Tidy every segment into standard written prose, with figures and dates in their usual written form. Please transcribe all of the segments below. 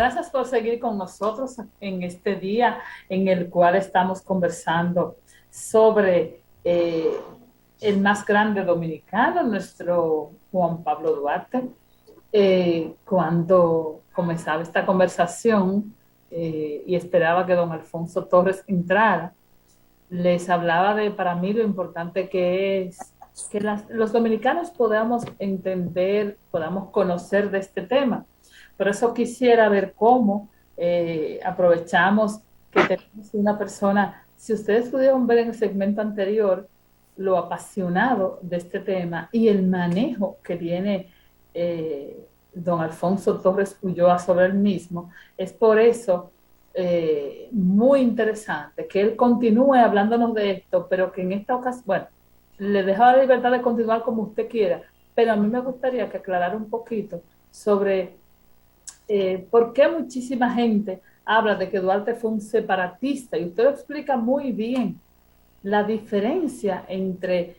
Gracias por seguir con nosotros en este día en el cual estamos conversando sobre el más grande dominicano, nuestro Juan Pablo Duarte. Cuando comenzaba esta conversación y esperaba que don Alfonso Torres entrara, les hablaba de para mí lo importante que es que los dominicanos podamos entender, podamos conocer de este tema. Por eso quisiera ver cómo aprovechamos que tenemos una persona, si ustedes pudieron ver en el segmento anterior, lo apasionado de este tema y el manejo que tiene don Alfonso Torres Ulloa sobre el mismo, es por eso muy interesante que él continúe hablándonos de esto, pero que en esta ocasión, bueno, le dejo la libertad de continuar como usted quiera, pero a mí me gustaría que aclarara un poquito sobre por qué muchísima gente habla de que Duarte fue un separatista, y usted lo explica muy bien, la diferencia entre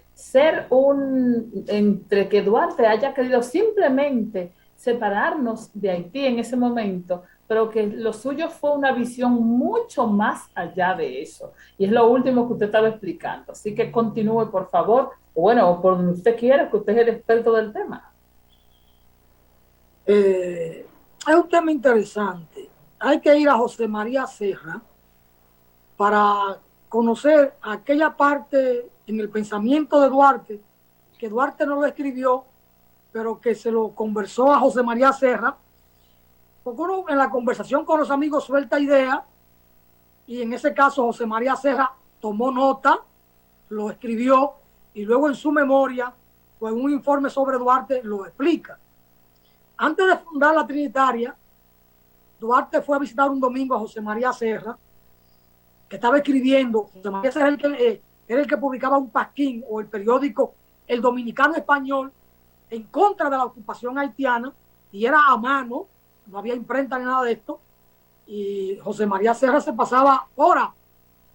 que Duarte haya querido simplemente separarnos de Haití en ese momento, pero que lo suyo fue una visión mucho más allá de eso. Y es lo último que usted estaba explicando. Así que continúe, por favor, o bueno, o por donde usted quiera, que usted es el experto del tema. Es un tema interesante. Hay que ir a José María Serra para conocer aquella parte en el pensamiento de Duarte, que Duarte no lo escribió, pero que se lo conversó a José María Serra, porque uno en la conversación con los amigos suelta ideas, y en ese caso José María Serra tomó nota, lo escribió, y luego en su memoria, o en un informe sobre Duarte, lo explica. Antes de fundar la Trinitaria, Duarte fue a visitar un domingo a José María Serra, que estaba escribiendo. José María Serra era el que publicaba un pasquín o el periódico El Dominicano Español en contra de la ocupación haitiana, y era a mano, no había imprenta ni nada de esto, y José María Serra se pasaba horas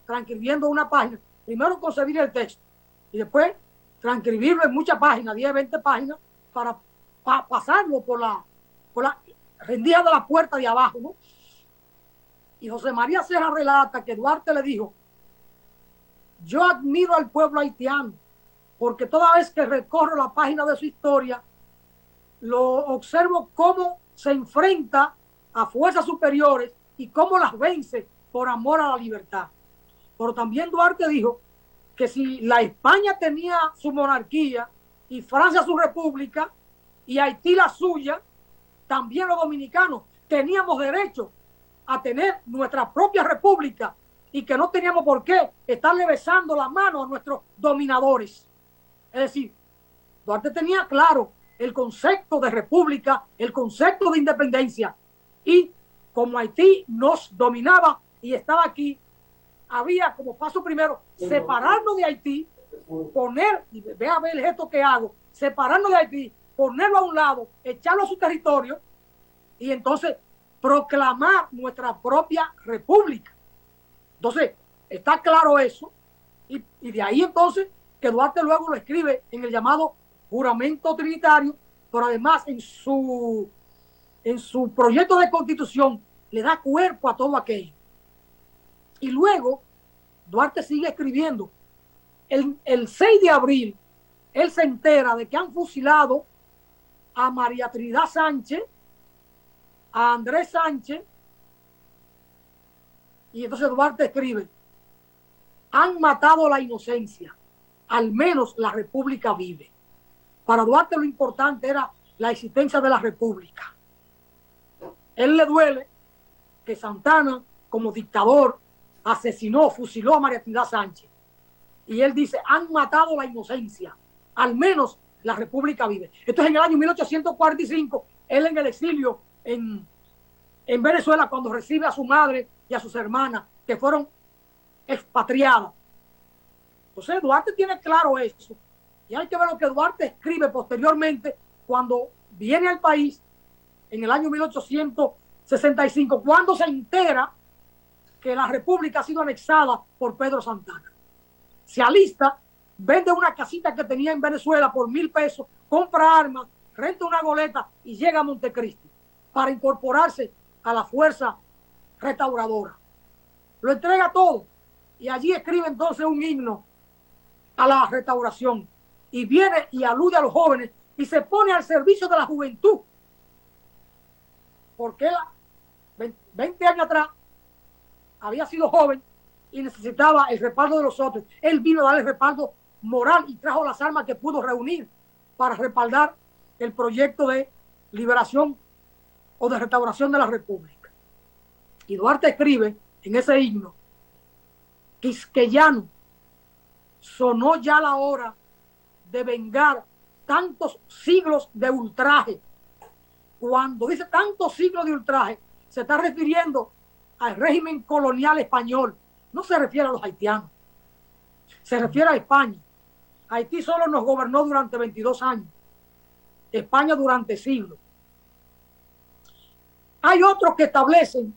transcribiendo una página, primero concebir el texto y después transcribirlo en muchas páginas, 10, 20 páginas, para pasarlo por la rendija de la puerta de abajo, ¿no? Y José María Serra relata que Duarte le dijo: yo admiro al pueblo haitiano, porque toda vez que recorro la página de su historia, lo observo cómo se enfrenta a fuerzas superiores y cómo las vence por amor a la libertad. Pero también Duarte dijo que si la España tenía su monarquía y Francia su república y Haití la suya, también los dominicanos teníamos derecho a tener nuestra propia república y que no teníamos por qué estarle besando la mano a nuestros dominadores. Es decir, Duarte tenía claro el concepto de república, el concepto de independencia, y como Haití nos dominaba y estaba aquí, había como paso primero separarnos de Haití, ve a ver el gesto que hago, separarnos de Haití, ponerlo a un lado, echarlo a su territorio y entonces proclamar nuestra propia república. Entonces, está claro eso, y de ahí entonces que Duarte luego lo escribe en el llamado juramento trinitario, pero además en su proyecto de constitución le da cuerpo a todo aquello. Y luego Duarte sigue escribiendo. El 6 de abril, él se entera de que han fusilado a María Trinidad Sánchez, a Andrés Sánchez, y entonces Duarte escribe: han matado la inocencia, al menos la república vive. Para Duarte lo importante era la existencia de la república. Él le duele que Santana, como dictador, asesinó, fusiló a María Trinidad Sánchez. Y él dice: han matado la inocencia, al menos la república vive. Esto es en el año 1845, él en el exilio en Venezuela, cuando recibe a su madre y a sus hermanas que fueron expatriadas. Entonces Duarte tiene claro eso, y hay que ver lo que Duarte escribe posteriormente cuando viene al país en el año 1865, cuando se entera que la república ha sido anexada por Pedro Santana. Se alista, vende una casita que tenía en Venezuela por 1,000 pesos, compra armas, renta una goleta y llega a Montecristi para incorporarse a la fuerza restauradora. Lo entrega todo y allí escribe entonces un himno a la restauración y viene y alude a los jóvenes y se pone al servicio de la juventud, porque él 20 años atrás había sido joven y necesitaba el respaldo de los otros. Él vino a darle respaldo moral y trajo las armas que pudo reunir para respaldar el proyecto de liberación o de restauración de la República. Y Duarte escribe en ese himno: quisqueyano, sonó ya la hora de vengar tantos siglos de ultraje. Cuando dice tantos siglos de ultraje, se está refiriendo al régimen colonial español. No se refiere a los haitianos, se refiere a España. Haití solo nos gobernó durante 22 años, España durante siglos. Hay otros que establecen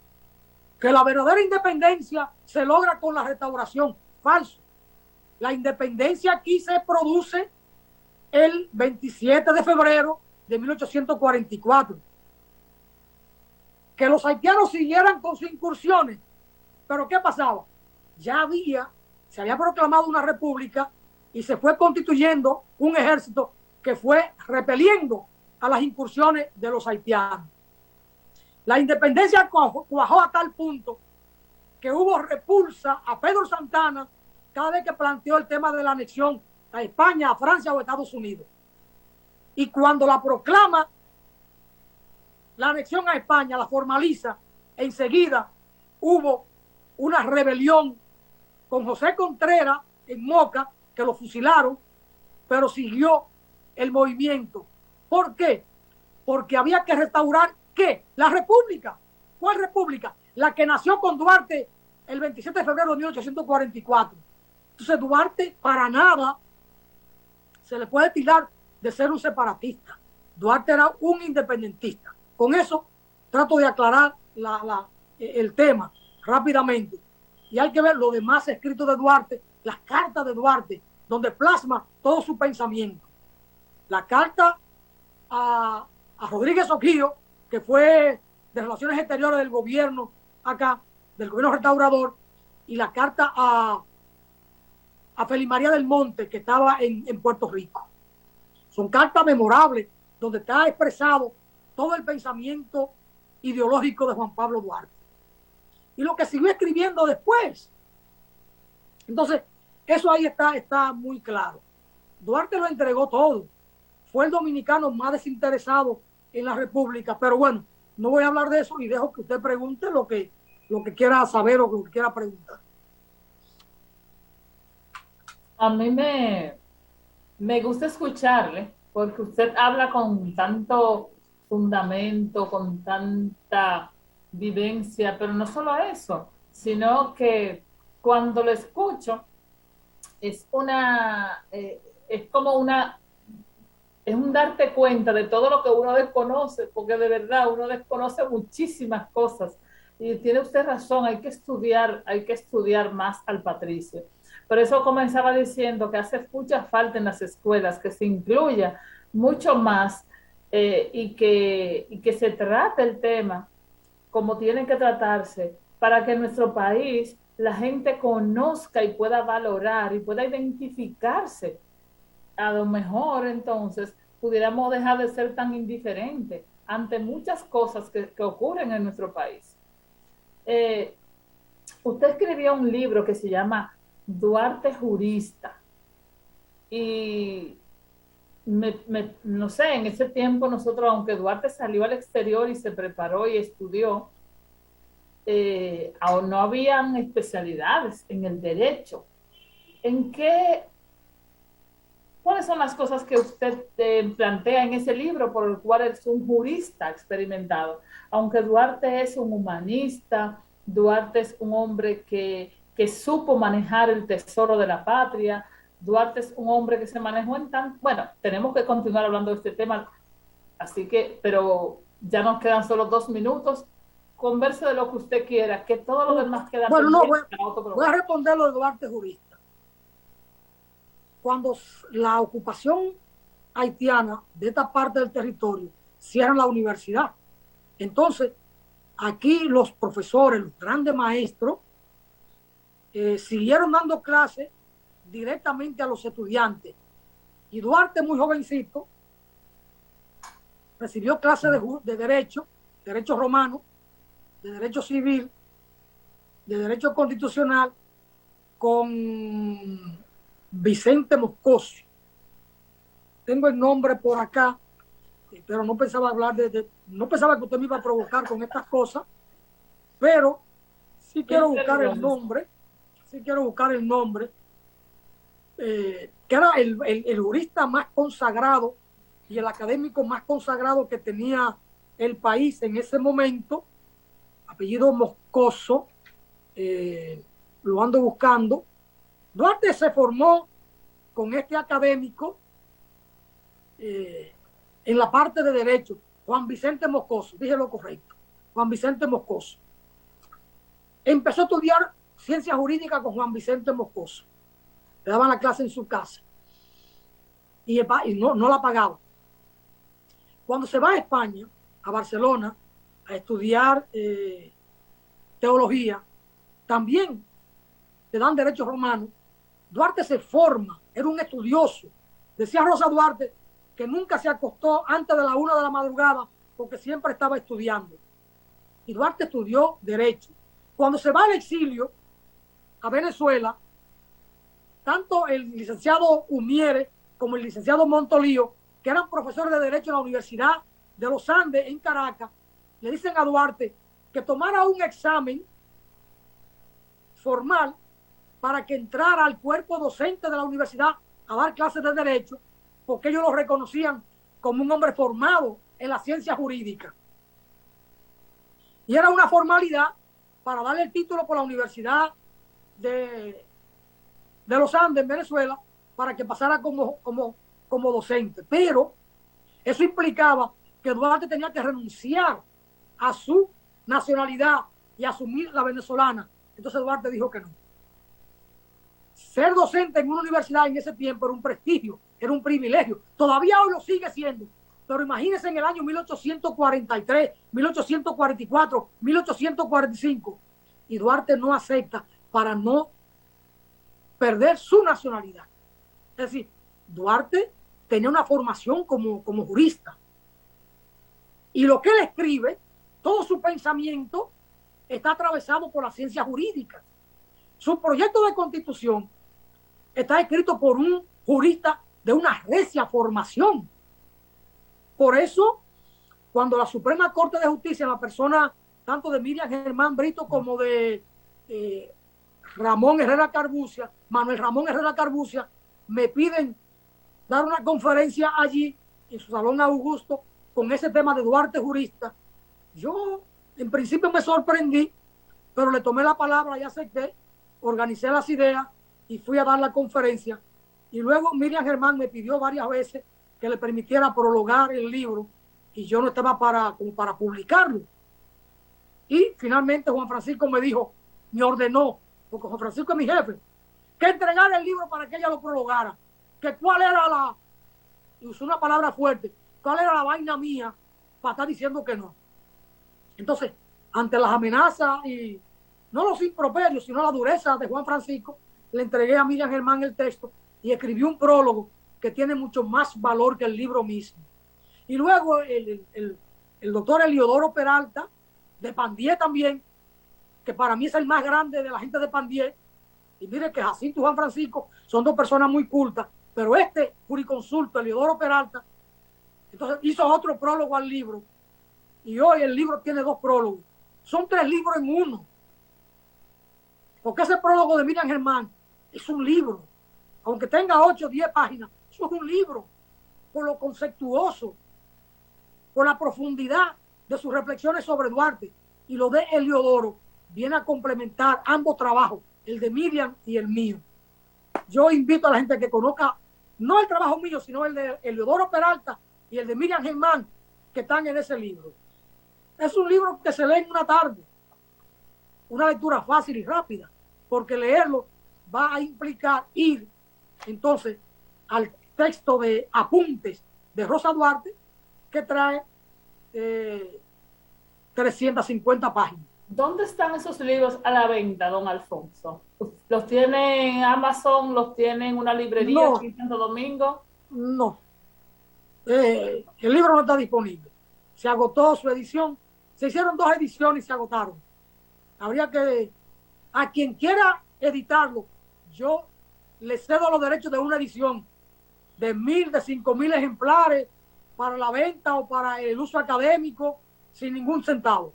que la verdadera independencia se logra con la restauración. Falso. La independencia aquí se produce el 27 de febrero de 1844. Que los haitianos siguieran con sus incursiones. Pero ¿qué pasaba? Ya se había proclamado una república y se fue constituyendo un ejército que fue repeliendo a las incursiones de los haitianos. La independencia cuajó a tal punto que hubo repulsa a Pedro Santana cada vez que planteó el tema de la anexión a España, a Francia o a Estados Unidos. Y cuando la proclama, la anexión a España, la formaliza, enseguida hubo una rebelión con José Contreras en Moca, que lo fusilaron, pero siguió el movimiento. ¿Por qué? Porque había que restaurar, ¿qué? La república. ¿Cuál república? La que nació con Duarte el 27 de febrero de 1844. Entonces Duarte para nada se le puede tirar de ser un separatista. Duarte era un independentista. Con eso trato de aclarar el tema rápidamente. Y hay que ver los demás escritos de Duarte, las cartas de Duarte, donde plasma todo su pensamiento. La carta a Rodríguez Oquillo, que fue de Relaciones Exteriores del gobierno acá, del gobierno restaurador, y la carta a Félix María del Monte, que estaba en Puerto Rico. Son cartas memorables donde está expresado todo el pensamiento ideológico de Juan Pablo Duarte. Y lo que siguió escribiendo después. Entonces, eso ahí está muy claro. Duarte lo entregó todo. Fue el dominicano más desinteresado en la República. Pero bueno, no voy a hablar de eso y dejo que usted pregunte lo que quiera saber o lo que quiera preguntar. A mí me gusta escucharle porque usted habla con tanto fundamento, con tanta vivencia, pero no solo eso, sino que cuando lo escucho es es como es un darte cuenta de todo lo que uno desconoce, porque de verdad uno desconoce muchísimas cosas. Y tiene usted razón, hay que estudiar más al Patricio. Por eso comenzaba diciendo que hace mucha falta en las escuelas que se incluya mucho más y que se trate el tema como tienen que tratarse para que en nuestro país la gente conozca y pueda valorar y pueda identificarse. A lo mejor entonces pudiéramos dejar de ser tan indiferentes ante muchas cosas que ocurren en nuestro país. Usted escribió un libro que se llama Duarte Jurista y no sé, en ese tiempo nosotros, aunque Duarte salió al exterior y se preparó y estudió, aún no habían especialidades en el derecho. ¿Cuáles son las cosas que usted plantea en ese libro por el cual es un jurista experimentado? Aunque Duarte es un humanista, Duarte es un hombre que supo manejar el tesoro de la patria, Duarte es un hombre que se manejó Bueno, tenemos que continuar hablando de este tema, así que, pero ya nos quedan solo 2 minutos. Converse de lo que usted quiera, que todo lo demás queda voy a responder lo de Duarte jurista. Cuando la ocupación haitiana de esta parte del territorio cierran la universidad, entonces aquí los profesores, los grandes maestros, siguieron dando clases directamente a los estudiantes. Y Duarte, muy jovencito, recibió clases de derecho romano, de derecho civil, de derecho constitucional, con Vicente Moscoso. Tengo el nombre por acá, pero no pensaba hablar no pensaba que usted me iba a provocar con estas cosas, pero sí quiero buscar el nombre, que era el jurista más consagrado y el académico más consagrado que tenía el país en ese momento, apellido Moscoso, lo ando buscando. Duarte se formó con este académico en la parte de derecho, Juan Vicente Moscoso, dije lo correcto, Juan Vicente Moscoso. Empezó a estudiar ciencia jurídica con Juan Vicente Moscoso. Le daban la clase en su casa y no la pagaba. Cuando se va a España, a Barcelona, a estudiar teología, también le dan derecho romano. Duarte se forma, era un estudioso. Decía Rosa Duarte que nunca se acostó antes de la 1 de la madrugada porque siempre estaba estudiando. Y Duarte estudió derecho. Cuando se va al exilio a Venezuela, tanto el licenciado Umiere como el licenciado Montolío, que eran profesores de derecho en la Universidad de los Andes en Caracas, le dicen a Duarte que tomara un examen formal para que entrara al cuerpo docente de la universidad a dar clases de derecho, porque ellos lo reconocían como un hombre formado en la ciencia jurídica. Y era una formalidad para darle el título por la Universidad de los Andes en Venezuela para que pasara como docente. Pero eso implicaba que Duarte tenía que renunciar a su nacionalidad y asumir la venezolana. Entonces Duarte dijo que no. Ser docente en una universidad en ese tiempo era un prestigio, era un privilegio. Todavía hoy lo sigue siendo. Pero imagínense en el año 1843, 1844, 1845. Y Duarte no acepta para no perder su nacionalidad. Es decir, Duarte tenía una formación como jurista. Y lo que él escribe, todo su pensamiento está atravesado por la ciencia jurídica. Su proyecto de constitución está escrito por un jurista de una recia formación. Por eso, cuando la Suprema Corte de Justicia, en la persona tanto de Miriam Germán Brito como de Manuel Ramón Herrera Carbucia, me piden dar una conferencia allí en su Salón Augusto con ese tema de Duarte jurista, yo en principio me sorprendí, pero le tomé la palabra y acepté, organicé las ideas y fui a dar la conferencia. Y luego Miriam Germán me pidió varias veces que le permitiera prologar el libro y yo no estaba como para publicarlo. Y finalmente Juan Francisco me ordenó, porque Juan Francisco es mi jefe, que entregara el libro para que ella lo prologara. Que cuál era y usó una palabra fuerte, cuál era la vaina mía para estar diciendo que no. Entonces, ante las amenazas y no los improperios, sino la dureza de Juan Francisco, le entregué a Miriam Germán el texto y escribí un prólogo que tiene mucho más valor que el libro mismo. Y luego el doctor Eliodoro Peralta, de Pandié también, que para mí es el más grande de la gente de Pandié, y mire que Jacinto y Juan Francisco son dos personas muy cultas, pero este juriconsulto, Eliodoro Peralta, entonces hizo otro prólogo al libro, y hoy el libro tiene 2 prólogos. Son 3 libros en uno. Porque ese prólogo de Miriam Germán es un libro. Aunque tenga 8 o 10 páginas, eso es un libro. Por lo conceptuoso, por la profundidad de sus reflexiones sobre Duarte. Y lo de Eliodoro viene a complementar ambos trabajos, el de Miriam y el mío. Yo invito a la gente que conozca, no el trabajo mío, sino el de Eliodoro Peralta y el de Miriam Germán, que están en ese libro. Es un libro que se lee en una tarde, una lectura fácil y rápida, porque leerlo va a implicar ir entonces al texto de apuntes de Rosa Duarte, que trae 350 páginas. ¿Dónde están esos libros a la venta, don Alfonso? ¿Los tiene en Amazon? ¿Los tiene en una librería No, aquí en Santo Domingo? no. El libro no está disponible. Se agotó su edición. Se hicieron 2 ediciones y se agotaron. Habría que, a quien quiera editarlo, yo le cedo los derechos de una edición de 1,000, de 5,000 ejemplares para la venta o para el uso académico, sin ningún centavo.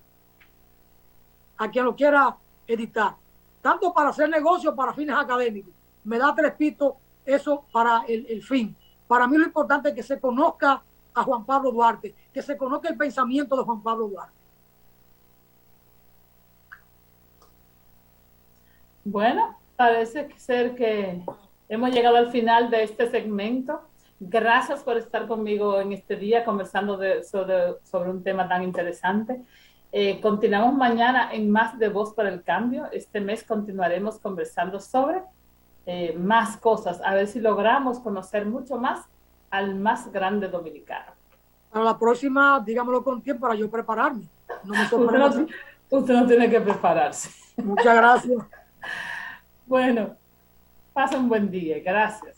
A quien lo quiera editar. Tanto para hacer negocio para fines académicos. Me da 3 pitos eso para el fin. Para mí lo importante es que se conozca a Juan Pablo Duarte, que se conozca el pensamiento de Juan Pablo Duarte. Bueno, parece ser que hemos llegado al final de este segmento. Gracias por estar conmigo en este día conversando sobre un tema tan interesante. Continuamos mañana en Más de Voz para el Cambio. Este mes continuaremos conversando sobre más cosas, a ver si logramos conocer mucho más al más grande dominicano. Para la próxima, dígamelo con tiempo para yo prepararme. No me Usted sorprenda. no, usted no tiene que prepararse. Muchas gracias. Bueno, pase un buen día. Gracias.